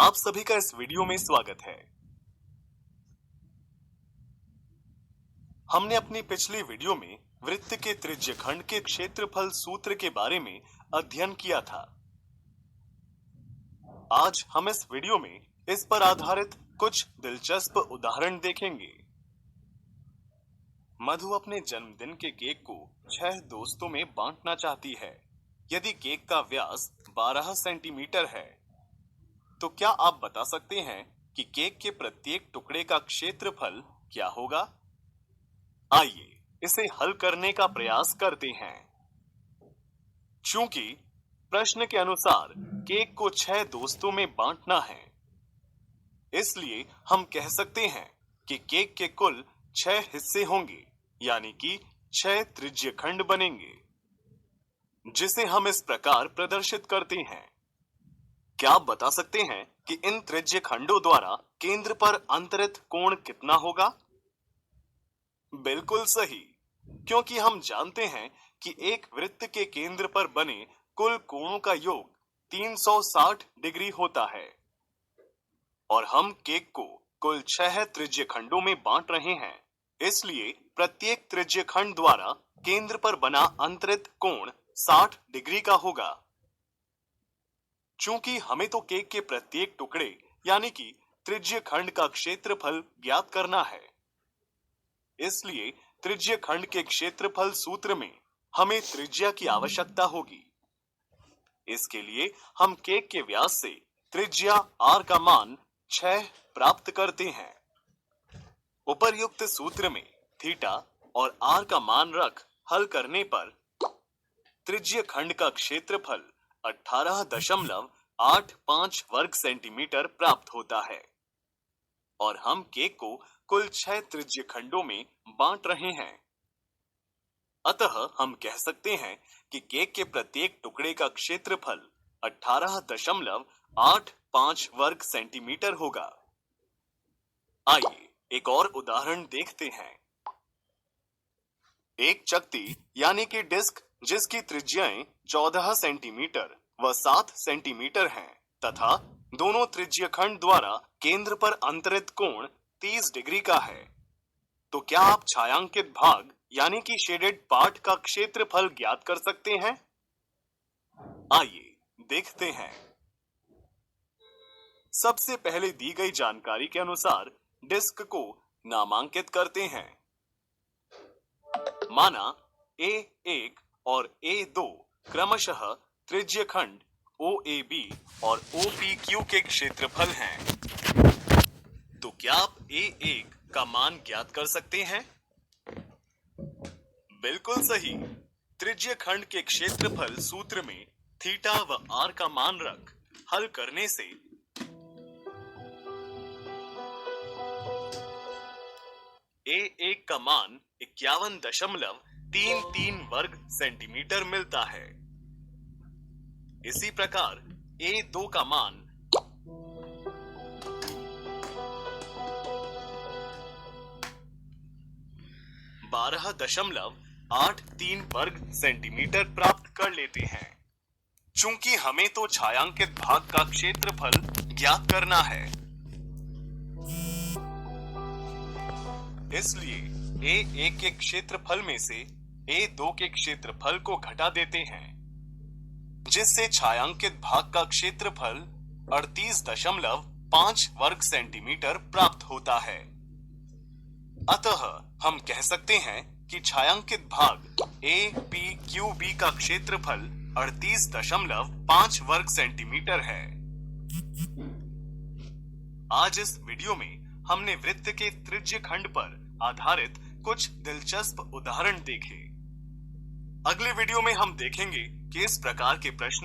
आप सभी का इस वीडियो में स्वागत है। हमने अपनी पिछली वीडियो में वृत्त के त्रिज्यखंड के क्षेत्रफल सूत्र के बारे में अध्ययन किया था। आज हम इस वीडियो में इस पर आधारित कुछ दिलचस्प उदाहरण देखेंगे। मधु अपने जन्मदिन के केक को 6 दोस्तों में बांटना चाहती है। यदि केक का व्यास 12 सेंटीमीटर है, तो क्या आप बता सकते हैं कि केक के प्रत्येक टुकड़े का क्षेत्रफल क्या होगा? आइए इसे हल करने का प्रयास करते हैं। चूंकि प्रश्न के अनुसार केक को 6 दोस्तों में बांटना है, इसलिए हम कह सकते हैं कि केक के कुल 6 हिस्से होंगे, यानी कि 6 त्रिज्यखंड बनेंगे, जिसे हम इस प्रकार प्रदर्शित करते हैं। क्या आप बता सकते हैं कि इन त्रिज्यखंडों द्वारा केंद्र पर अंतरित कोण कितना होगा? बिल्कुल सही, क्योंकि हम जानते हैं कि एक वृत्त के केंद्र पर बने कुल कोणों का योग 360 डिग्री होता है और हम केक को कुल 6 त्रिज्यखंडों में बांट रहे हैं, इसलिए प्रत्येक त्रिज्यखंड द्वारा केंद्र पर बना अंतरित कोण 60 डिग्री का होगा। चूंकि हमें तो केक के प्रत्येक टुकड़े यानी कि त्रिज्यखंड का क्षेत्रफल ज्ञात करना है, इसलिए त्रिज्यखंड के क्षेत्रफल सूत्र में हमें त्रिज्या की आवश्यकता होगी। इसके लिए हम केक के व्यास से त्रिज्या r का मान 6 प्राप्त करते हैं। उपर्युक्त सूत्र में थीटा और r का मान रख हल करने पर त्रिज्यखंड का क्षेत्रफल 18.85 वर्ग सेंटीमीटर प्राप्त होता है और हम केक को कुल 6 त्रिज्यखंडों में बांट रहे हैं। अतः हम कह सकते हैं कि केक के प्रत्येक टुकड़े का क्षेत्रफल 18.85 वर्ग सेंटीमीटर होगा। आइए एक और उदाहरण देखते हैं। एक चकती यानी कि डिस्क जिसकी त्रिज्याएं 14 सेंटीमीटर व 7 सेंटीमीटर हैं तथा दोनों त्रिज्यखंड द्वारा केंद्र पर अंतरित कोण 30 डिग्री का है, तो क्या आप छायांकित भाग यानी कि शेडेड पार्ट का क्षेत्रफल ज्ञात कर सकते हैं? आइए देखते हैं। सबसे पहले दी गई जानकारी के अनुसार डिस्क को नामांकित करते हैं। माना A1 और A2 क्रमशः त्रिज्यखंड OAB और OPQ के क्षेत्रफल हैं। तो क्या आप A1 का मान ज्ञात कर सकते हैं? बिल्कुल सही। त्रिज्यखंड के क्षेत्रफल सूत्र में थीटा व r का मान रख हल करने से A1 का मान 51.33 वर्ग सेंटीमीटर मिलता है। इसी प्रकार A2 का मान 12.83 वर्ग सेंटीमीटर प्राप्त कर लेते हैं। चूंकि हमें तो छायांकित भाग का क्षेत्रफल ज्ञात करना है, इसलिए A1 के क्षेत्रफल में से A2 के क्षेत्रफल को घटा देते हैं, जिससे छायांकित भाग का क्षेत्रफल 38.5 वर्ग सेंटीमीटर प्राप्त होता है। अतः हम कह सकते हैं कि छायांकित भाग APQB का क्षेत्रफल 38.5 वर्ग सेंटीमीटर है। आज इस वीडियो में हमने वृत्त के त्रिज्यखंड पर आधारित कुछ दिलचस्प उदाहरण देखे। अगले वीडियो में हम देखेंगे कि इस प्रकार के प्रश्न